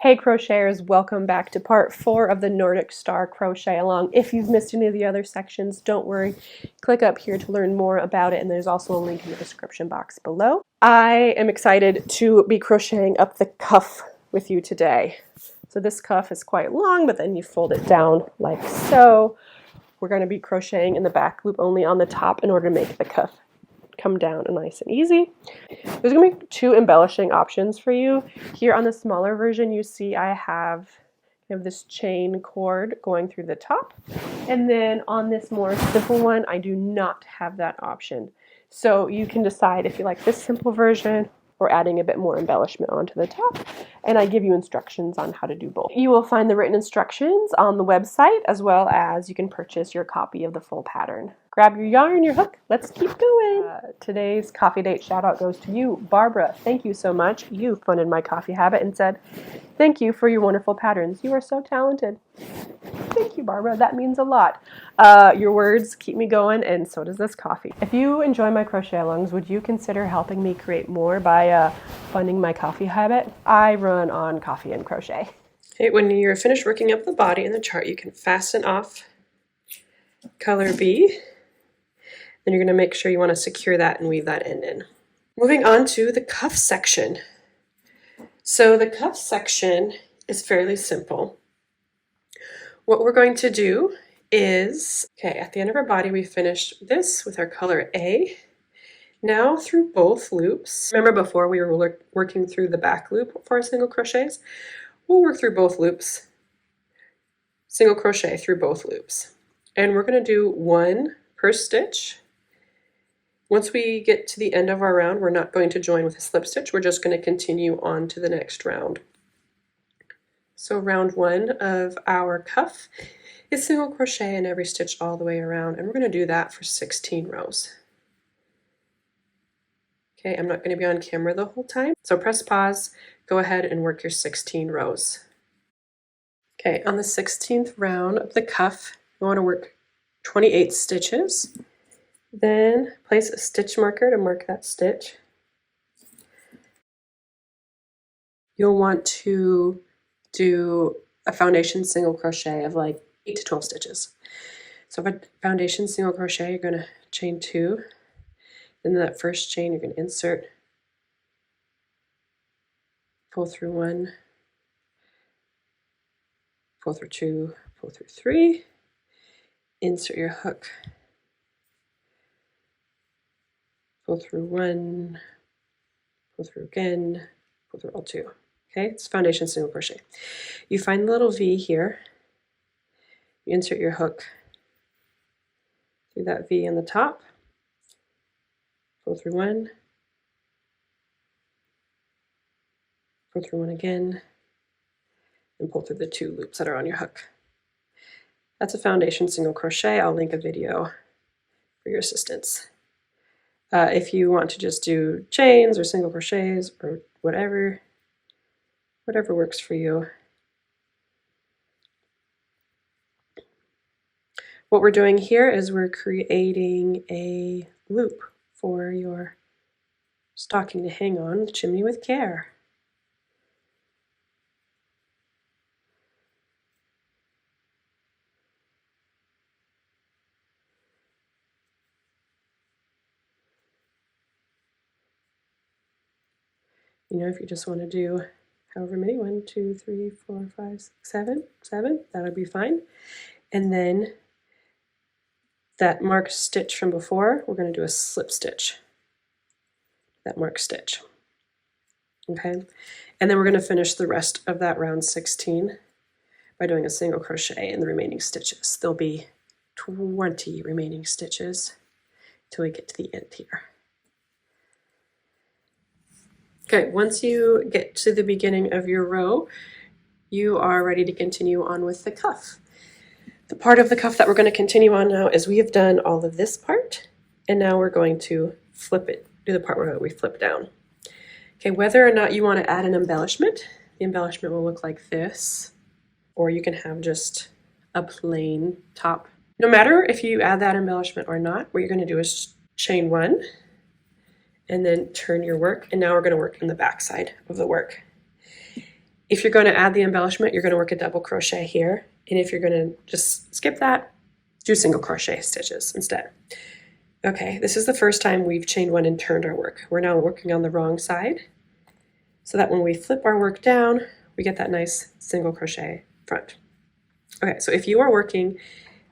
Hey crocheters, welcome back to part 4 of the Nordic Star Crochet Along. If you've missed any of the other sections, don't worry. Click up here to learn more about it, and there's also a link in the description box below. I am excited to be crocheting up the cuff with you today. So this cuff is quite long, but then you fold it down like so. We're going to be crocheting in the back loop only on the top in order to make the cuff come down nice and easy. There's going to be 2 embellishing options for you. Here on the smaller version, you see I have this chain cord going through the top. And then on this more simple one, I do not have that option. So you can decide if you like this simple version or adding a bit more embellishment onto the top. And I give you instructions on how to do both. You will find the written instructions on the website, as well as you can purchase your copy of the full pattern. Grab your yarn, your hook, let's keep going. Today's coffee date shout out goes to you, Barbara. Thank you so much. You funded my coffee habit and said, thank you for your wonderful patterns. You are so talented. Thank you, Barbara. That means a lot. Your words keep me going, and so does this coffee. If you enjoy my crochet alongs, would you consider helping me create more by funding my coffee habit? I run on coffee and crochet. Okay, when you're finished working up the body in the chart, you can fasten off color B. Then you're going to make sure you want to secure that and weave that end in. Moving on to the cuff section. So the cuff section is fairly simple. What we're going to do is, at the end of our body, we finished this with our color A. Now through both loops, remember before we were working through the back loop for our single crochets? We'll work through both loops, single crochet through both loops. And we're going to do 1 per stitch. Once we get to the end of our round, we're not going to join with a slip stitch. We're just going to continue on to the next round. So round 1 of our cuff is single crochet in every stitch all the way around, and we're going to do that for 16 rows. Okay, I'm not going to be on camera the whole time, so press pause, go ahead and work your 16 rows. Okay, on the 16th round of the cuff, you want to work 28 stitches. Then place a stitch marker to mark that stitch. You'll want to do a foundation single crochet of like 8 to 12 stitches. So for foundation single crochet, you're going to chain 2. Then that first chain, you're going to insert, pull through 1, pull through 2, pull through 3, insert your hook, pull through 1, pull through again, pull through all 2. Okay, it's foundation single crochet. You find the little V here, you insert your hook through that V in the top, pull through 1, pull through 1 again, and pull through the 2 loops that are on your hook. That's a foundation single crochet. I'll link a video for your assistance. If you want to just do chains or single crochets or whatever works for you. What we're doing here is we're creating a loop for your stocking to hang on, chimney with care. You know, if you just want to do however many, 1, 2, 3, 4, 5, 6, 7, that would be fine. And then that marked stitch from before, we're going to do a slip stitch. That marked stitch. Okay, and then we're going to finish the rest of that round 16 by doing a single crochet in the remaining stitches. There'll be 20 remaining stitches till we get to the end here. Okay, once you get to the beginning of your row, you are ready to continue on with the cuff. The part of the cuff that we're going to continue on now is we have done all of this part, and now we're going to flip it, do the part where we flip down. Okay, whether or not you want to add an embellishment, the embellishment will look like this, or you can have just a plain top. No matter if you add that embellishment or not, what you're going to do is chain 1, and then turn your work, and now we're going to work in the back side of the work. If you're going to add the embellishment, you're going to work a double crochet here. And if you're going to just skip that, do single crochet stitches instead. Okay, this is the first time we've chained one and turned our work. We're now working on the wrong side, so that when we flip our work down, we get that nice single crochet front. Okay, so if you are working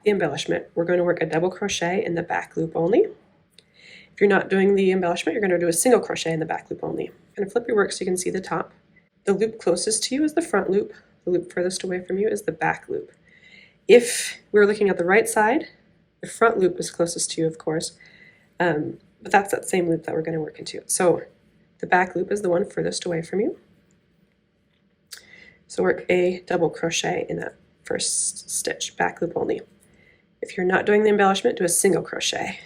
the embellishment, we're going to work a double crochet in the back loop only. If you're not doing the embellishment, you're going to do a single crochet in the back loop only. I'm going to flip your work so you can see the top. The loop closest to you is the front loop. The loop furthest away from you is the back loop. If we're looking at the right side, the front loop is closest to you, of course, but that's that same loop that we're going to work into. So the back loop is the one furthest away from you. So work a double crochet in that first stitch, back loop only. If you're not doing the embellishment, do a single crochet.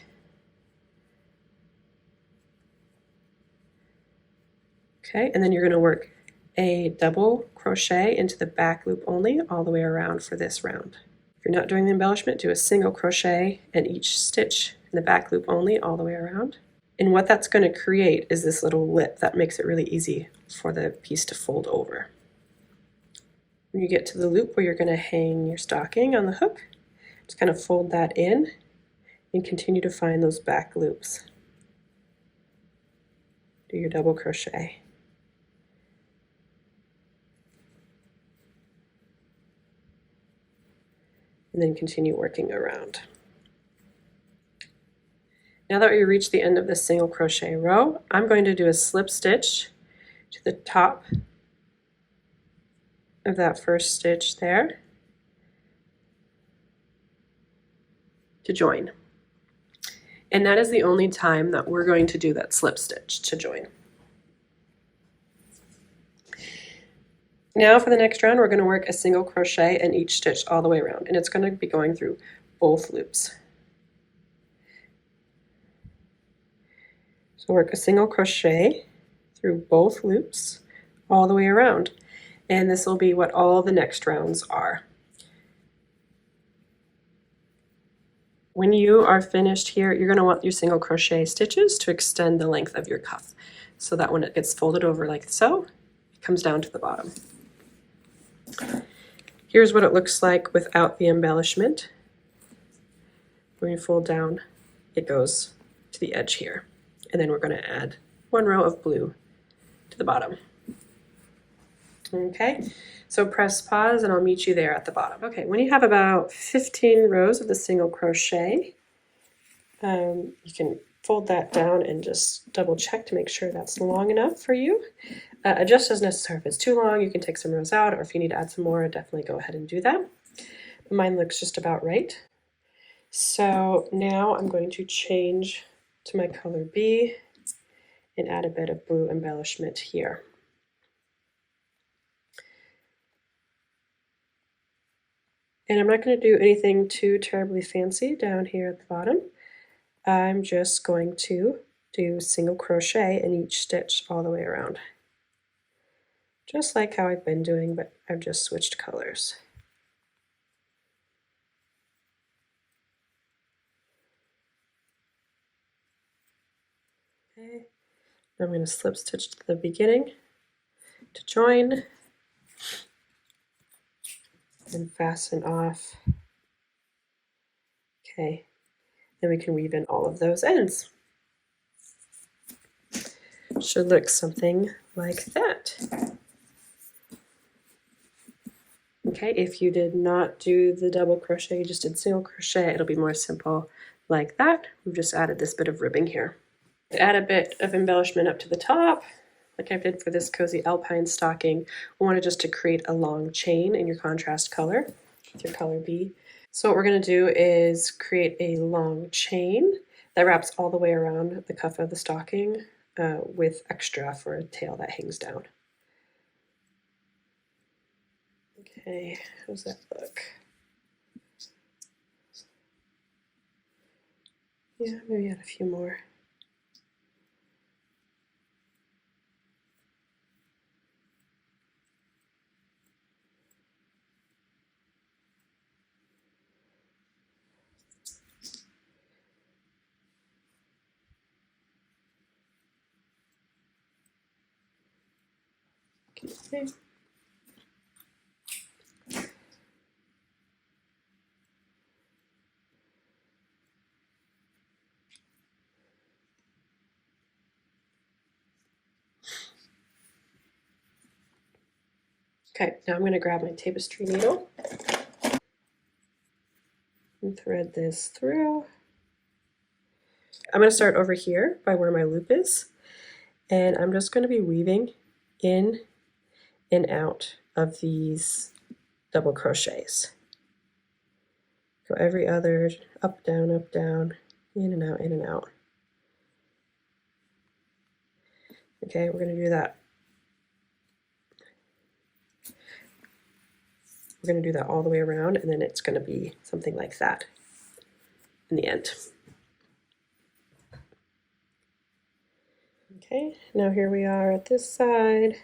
Okay, and then you're going to work a double crochet into the back loop only all the way around for this round. If you're not doing the embellishment, do a single crochet in each stitch in the back loop only all the way around. And what that's going to create is this little lip that makes it really easy for the piece to fold over. When you get to the loop where you're going to hang your stocking on the hook, just kind of fold that in and continue to find those back loops. Do your double crochet. And then continue working around. Now that we reach the end of the single crochet row, I'm going to do a slip stitch to the top of that first stitch there to join. And that is the only time that we're going to do that slip stitch to join. Now for the next round, we're going to work a single crochet in each stitch all the way around, and it's going to be going through both loops. So work a single crochet through both loops all the way around, and this will be what all the next rounds are. When you are finished here, you're going to want your single crochet stitches to extend the length of your cuff, so that when it gets folded over like so, it comes down to the bottom. Here's what it looks like without the embellishment. When you fold down, it goes to the edge here. And then we're going to add one row of blue to the bottom. Okay, so press pause and I'll meet you there at the bottom. Okay, when you have about 15 rows of the single crochet, you can fold that down and just double check to make sure that's long enough for you. Adjust as necessary. If it's too long, you can take some rows out, or if you need to add some more, definitely go ahead and do that. Mine looks just about right. So now I'm going to change to my color B and add a bit of blue embellishment here. And I'm not going to do anything too terribly fancy down here at the bottom. I'm just going to do single crochet in each stitch all the way around. Just like how I've been doing, but I've just switched colors. Okay, I'm going to slip stitch to the beginning to join and fasten off. Okay, then we can weave in all of those ends. Should look something like that. Okay, if you did not do the double crochet, you just did single crochet, it'll be more simple like that. We've just added this bit of ribbing here. Add a bit of embellishment up to the top, like I did for this cozy alpine stocking. We wanted just to create a long chain in your contrast color with your color B. So what we're going to do is create a long chain that wraps all the way around the cuff of the stocking with extra for a tail that hangs down. Okay, how does that look? Yeah, maybe add a few more. Okay. Okay, now I'm going to grab my tapestry needle and thread this through. I'm going to start over here by where my loop is, and I'm just going to be weaving in and out of these double crochets. So every other up, down, in and out, in and out. Okay, we're going to do that. We're going to do that all the way around, and then it's going to be something like that in the end. Okay, now here we are at this side.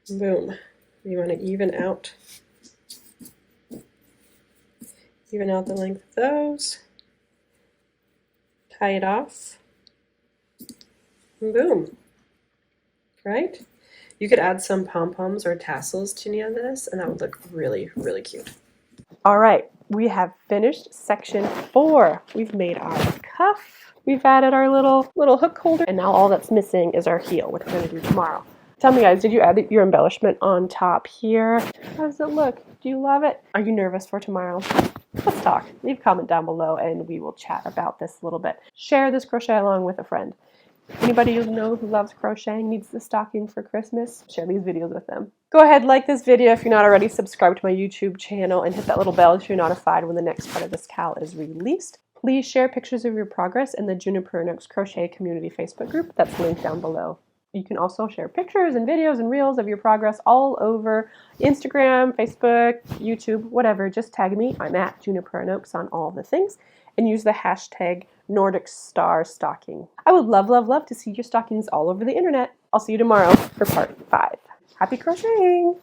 Boom. You want to even out the length of those. Tie it off. And boom. Right? You could add some pom-poms or tassels to any of this, and that would look really, really cute. All right, we have finished section 4. We've made our cuff. We've added our little hook holder, and now all that's missing is our heel, which we're going to do tomorrow. Tell me, guys, did you add your embellishment on top here? How does it look? Do you love it? Are you nervous for tomorrow? Let's talk. Leave a comment down below, and we will chat about this a little bit. Share this crochet along with a friend. Anybody you know who loves crocheting, needs the stocking for Christmas, share these videos with them. Go ahead, like this video if you're not already, subscribe to my YouTube channel, and hit that little bell so you're notified when the next part of this cal is released. Please share pictures of your progress in the Juniper Crochet Community Facebook group that's linked down below. You can also share pictures and videos and reels of your progress all over Instagram, Facebook, YouTube, whatever. Just tag me. I'm at Juniper on all the things. And use the hashtag Nordic Star Stocking. I would love, love, love to see your stockings all over the internet. I'll see you tomorrow for part 5. Happy crocheting!